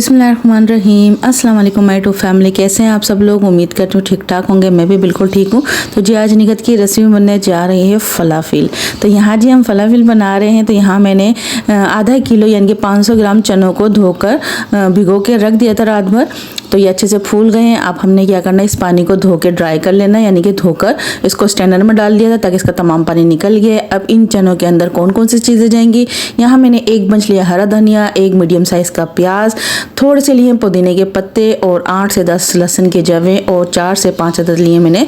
बिस्मिल्लाहिर्रहमानिर्रहीम अस्सलाम वालेकुम माय टू फैमिली। कैसे हैं आप सब लोग? उम्मीद करती हूँ ठीक ठाक होंगे। मैं भी बिल्कुल ठीक हूँ। तो जी आज निगत की रेसिपी बनने जा रही है फलाफिल। तो यहाँ जी हम फलाफिल बना रहे हैं। तो यहाँ मैंने आधा किलो यानी कि 500 ग्राम चनों को धोकर भिगो के रख दिया था रात भर। तो ये अच्छे से फूल गए हैं। अब हमने क्या करना है, इस पानी को धो के ड्राई कर लेना, यानी कि धोकर इसको स्टैंडर में डाल दिया था ताकि इसका तमाम पानी निकल गया। अब इन चनों के अंदर कौन कौन सी चीज़ें जाएंगी, यहाँ मैंने एक बंच लिया हरा धनिया, एक मीडियम साइज़ का प्याज, थोड़े से लिए पुदीने के पत्ते और 8 से 10 लहसुन के जवे और 4 से 5 अदद लिए मैंने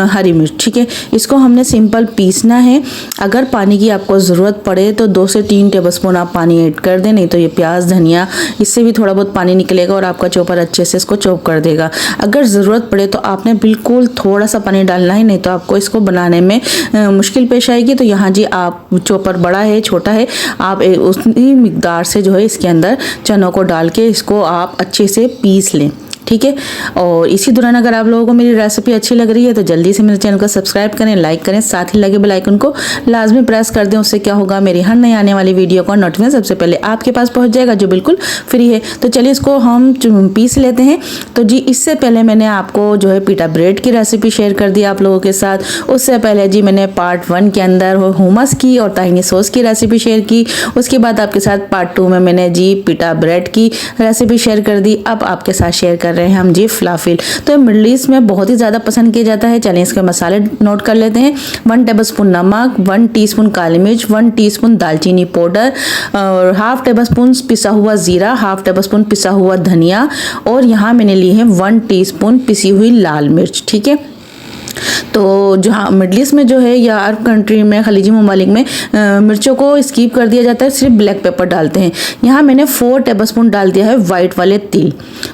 हरी मिर्च। ठीक है, इसको हमने सिंपल पीसना है। अगर पानी की आपको ज़रूरत पड़े तो 2 से 3 टेबलस्पून आप पानी ऐड कर दें, नहीं तो ये प्याज धनिया इससे भी थोड़ा बहुत पानी निकलेगा और आपका चॉपर अच्छे से इसको चॉप कर देगा। अगर ज़रूरत पड़े तो आपने बिल्कुल थोड़ा सा पानी डालना है, नहीं तो आपको इसको बनाने में मुश्किल पेश आएगी। तो यहाँ जी आप चॉपर बड़ा है छोटा है, आप उसी मिकदार से जो है इसके अंदर चनों को डाल के इसको आप अच्छे से पीस लें। ठीक है, और इसी दौरान अगर आप लोगों को मेरी रेसिपी अच्छी लग रही है तो जल्दी से मेरे चैनल को सब्सक्राइब करें, लाइक करें, साथ ही लगे बेल आइकन को लाजमी प्रेस कर दें। उससे क्या होगा, मेरी हर नई आने वाली वीडियो का नोटिफिकेशन सबसे पहले आपके पास पहुंच जाएगा, जो बिल्कुल फ्री है। तो चलिए इसको हम पीस लेते हैं। तो जी इससे पहले मैंने आपको जो है पीटा ब्रेड की रेसिपी शेयर कर दी आप लोगों के साथ। उससे पहले जी मैंने पार्ट 1 के अंदर हुमस की और ताहिनी सॉस की रेसिपी शेयर की। उसके बाद आपके साथ पार्ट 2 में मैंने जी पीटा ब्रेड की रेसिपी शेयर कर दी। अब आपके साथ शेयर कर रहे हैं हम जी फलाफिल। तो मिडल ईस्ट में बहुत ही ज़्यादा पसंद किया जाता है। चलिए इसके मसाले नोट कर लेते हैं। 1 टेबलस्पून नमक, 1 टीस्पून काली मिर्च, 1 टीस्पून दालचीनी पाउडर और हाफ टेबलस्पून पिसा हुआ ज़ीरा, हाफ टेबलस्पून पिसा हुआ धनिया और यहाँ मैंने ली है 1 टीस्पून पिसी हुई लाल मिर्च। ठीक है, तो जहाँ मिडल ईस्ट में जो है या अरब कंट्री में, खलीजी ममालिक में मिर्चों को स्कीप कर दिया जाता है, सिर्फ ब्लैक पेपर डालते हैं। यहाँ मैंने 4 टेबलस्पून डाल दिया है वाइट वाले तिल।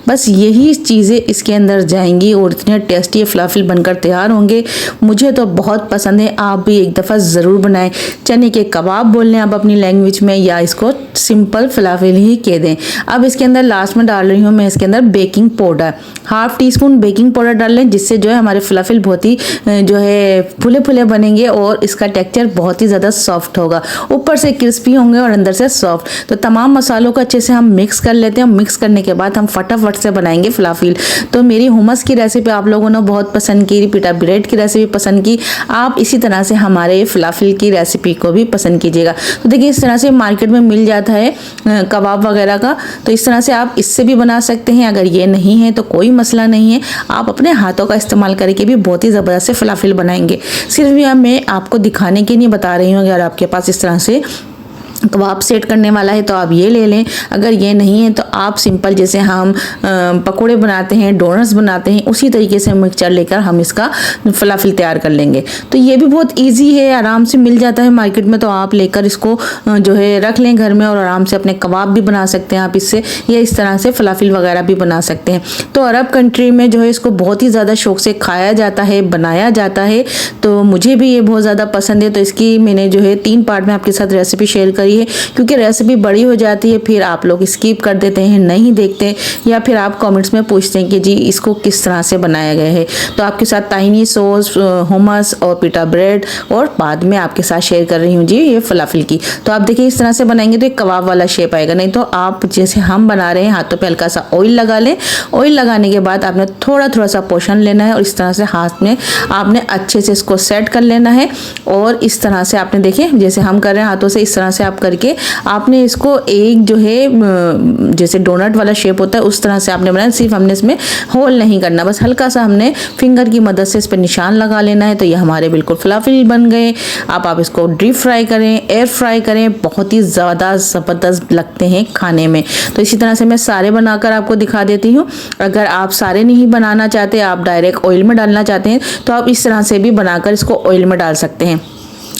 बस यही चीज़ें इसके अंदर जाएंगी और इतने टेस्टी फलाफिल बनकर तैयार होंगे। मुझे तो बहुत पसंद है, आप भी एक दफ़ा ज़रूर बनाएं। चने के कबाब बोल लें आप अपनी लैंग्वेज में, या इसको सिंपल फलाफिल ही कह दें। अब इसके अंदर लास्ट में डाल रही हूँ मैं इसके अंदर baking powder, half tea spoon baking powder डाल लें, जिससे जो है हमारे फलाफिल बहुत ही जो है फुले फुले बनेंगे और इसका टेक्सचर बहुत ही ज़्यादा सॉफ्ट होगा, ऊपर से क्रिस्पी होंगे और अंदर से सॉफ्ट। तो तमाम मसालों को अच्छे से हम मिक्स कर लेते हैं। मिक्स करने के बाद हम फटाफट से बनाएंगे फलाफिल। तो मेरी हुमस की रेसिपी आप लोगों ने बहुत पसंद की, पीटा ब्रेड की रेसिपी पसंद की, आप इसी तरह से हमारे फलाफिल की रेसिपी को भी पसंद कीजिएगा। तो देखिए इस तरह से मार्केट में मिल जाता है कबाब वगैरह का, तो इस तरह से आप इससे भी बना सकते हैं। अगर ये नहीं है तो कोई मसला नहीं है, आप अपने हाथों का इस्तेमाल करके भी बहुत ही ज़बरदस्त से फलाफिल बनाएंगे। सिर्फ यह मैं आपको दिखाने के लिए बता रही हूँ। अगर आपके पास इस तरह से कबाब सेट करने वाला है तो आप ये ले लें, अगर ये नहीं है तो आप सिंपल जैसे हम पकोड़े बनाते हैं, डोनट्स बनाते हैं, उसी तरीके से मिक्सचर लेकर हम इसका फलाफिल तैयार कर लेंगे। तो ये भी बहुत इजी है, आराम से मिल जाता है मार्केट में। तो आप लेकर इसको जो है रख लें घर में और आराम से अपने कबाब भी बना सकते हैं आप इससे, या इस तरह से फलाफिल वगैरह भी बना सकते हैं। तो अरब कंट्री में जो है इसको बहुत ही ज़्यादा शौक से खाया जाता है, बनाया जाता है। तो मुझे भी ये बहुत ज़्यादा पसंद है। तो इसकी मैंने जो है 3 पार्ट में आपके साथ रेसिपी शेयर करी है, क्योंकि रेसिपी बड़ी हो जाती है, फिर आप लोग स्किप कर देते हैं, नहीं देखते, या फिर आप कमेंट्स में पूछते हैं कि जी इसको किस तरह से बनाया गया है। तो आपके साथ ताहिनी सॉस, हुमस और पीटा ब्रेड, और बाद में आपके साथ शेयर कर रही हूँ जी ये फलाफिल की। तो आप देखिए इस तरह से बनाएंगे तो एक कबाब वाला शेप आएगा। नहीं तो आप जैसे हम बना रहे हैं, हाथों पे हल्का सा ऑयल लगा लें। ऑयल लगाने के बाद आपने थोड़ा थोड़ा सा पोर्शन लेना है और इस तरह से हाथ में आपने अच्छे से इसको सेट कर लेना है। और इस तरह से आपने देखिए जैसे हम कर रहे हैं हाथों से, इस तरह से आप करके आपने इसको एक जो है जैसे डोनट वाला शेप होता है उस तरह से आपने बनाया। सिर्फ हमने इसमें होल नहीं करना, बस हल्का सा हमने फिंगर की मदद से इस पर निशान लगा लेना है। तो ये हमारे बिल्कुल फलाफिल बन गए। आप इसको डीप फ्राई करें, एयर फ्राई करें, बहुत ही ज़्यादा ज़बरदस्त लगते हैं खाने में। तो इसी तरह से मैं सारे बनाकर आपको दिखा देती हूँ। अगर आप सारे नहीं बनाना चाहते, आप डायरेक्ट ऑयल में डालना चाहते हैं, तो आप इस तरह से भी बनाकर इसको ऑयल में डाल सकते हैं।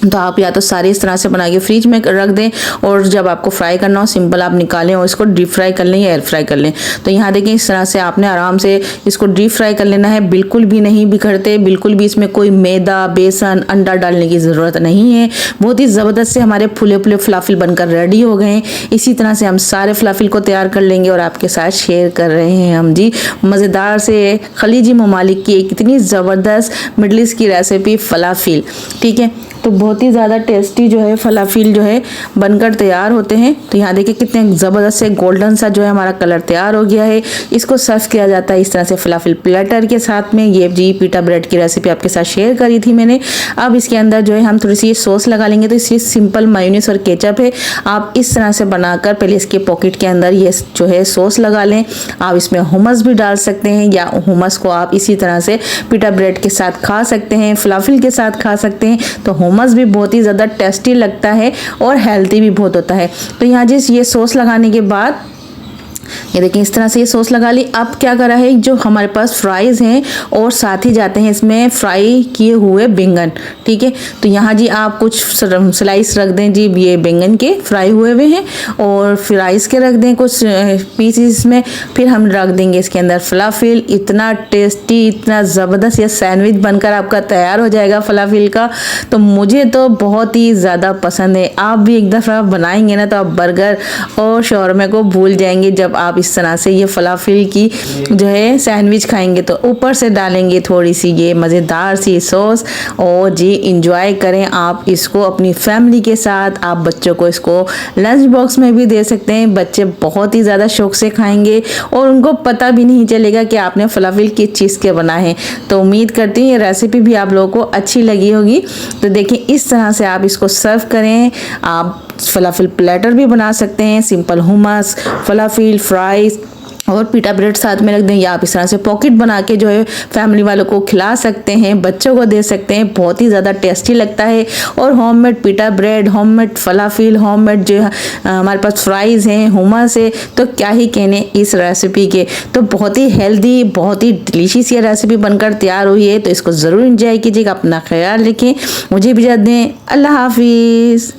तो आप या तो सारे इस तरह से बना के फ्रिज में रख दें, और जब आपको फ्राई करना हो सिंपल आप निकालें और इसको डीप फ्राई कर लें या एयर फ्राई कर लें। तो यहाँ देखें इस तरह से आपने आराम से इसको डीप फ्राई कर लेना है, बिल्कुल भी नहीं बिखरते, बिल्कुल भी इसमें कोई मैदा, बेसन, अंडा डालने की ज़रूरत नहीं है। बहुत ही ज़बरदस्त से हमारे फुले फुले फलाफिल बनकर रेडी हो गए हैं। इसी तरह से हम सारे फलाफिल को तैयार कर लेंगे और आपके साथ शेयर कर रहे हैं हम जी मज़ेदार से खलीजी ममालिक की एक इतनी ज़बरदस्त मिडल ईस्ट की रेसिपी फलाफिल। ठीक है, तो बहुत ही ज़्यादा टेस्टी जो है फलाफिल जो है बनकर तैयार होते हैं। तो यहाँ देखिए कितने ज़बरदस्त से गोल्डन सा जो है हमारा कलर तैयार हो गया है। इसको सर्व किया जाता है इस तरह से फलाफिल प्लेटर के साथ में। ये जी पिटा ब्रेड की रेसिपी आपके साथ शेयर करी थी मैंने। अब इसके अंदर जो है हम थोड़ी सी सॉस लगा लेंगे। तो इसलिए सिंपल मायोनीज और केचप है। आप इस तरह से बनाकर पहले इसके पॉकेट के अंदर ये जो है सॉस लगा लें। आप इसमें हुमस भी डाल सकते हैं या हुमस को आप इसी तरह से पिटा ब्रेड के साथ खा सकते हैं, फलाफिल के साथ खा सकते हैं। तो हुमस भी बहुत ही ज़्यादा टेस्टी लगता है और हेल्दी भी बहुत होता है। तो यहाँ जिस ये सॉस लगाने के बाद ये देखिए इस तरह से ये सॉस लगा ली। अब क्या करा है, जो हमारे पास फ्राइज़ हैं और साथ ही जाते हैं इसमें फ्राई किए हुए बैंगन। ठीक है, तो यहाँ जी आप कुछ स्लाइस रख दें जी ये बैंगन के फ्राई हुए हैं और फ्राइज़ के रख दें कुछ पीसेस में। फिर हम रख देंगे इसके अंदर फलाफिल। इतना टेस्टी, इतना ज़बरदस्त ये सैंडविच बनकर आपका तैयार हो जाएगा फलाफिल का। तो मुझे तो बहुत ही ज़्यादा पसंद है। आप भी एक दफ़ा बनाएंगे ना तो आप बर्गर और शौरमा को भूल जाएंगे। जब आप इस तरह से ये फलाफिल की जो है सैंडविच खाएंगे तो ऊपर से डालेंगे थोड़ी सी ये मज़ेदार सी सॉस और जी इंजॉय करें आप इसको अपनी फैमिली के साथ। आप बच्चों को इसको लंच बॉक्स में भी दे सकते हैं। बच्चे बहुत ही ज़्यादा शौक से खाएंगे और उनको पता भी नहीं चलेगा कि आपने फलाफिल किस चीज़ के बनाए हैं। तो उम्मीद करती हूँ ये रेसिपी भी आप लोगों को अच्छी लगी होगी। तो देखिए इस तरह से आप इसको सर्व करें। आप फलाफिल प्लेटर भी बना सकते हैं, सिंपल हुमस, फलाफिल, फ्राइज और पिटा ब्रेड साथ में रख दें, या आप इस तरह से पॉकेट बना के जो है फैमिली वालों को खिला सकते हैं, बच्चों को दे सकते हैं। बहुत ही ज़्यादा टेस्टी लगता है। और होममेड पिटा ब्रेड, होममेड फलाफिल, होममेड जो हमारे पास फ्राइज़ हैं, हुमस है, तो क्या ही कहने इस रेसिपी के। तो बहुत ही हेल्दी, बहुत ही डिलीशियस ये रेसिपी बनकर तैयार हुई है। तो इसको ज़रूर इंजॉय कीजिएगा। अपना ख्याल रखें, मुझे भी इजाज़त दें। अल्लाह हाफिज़।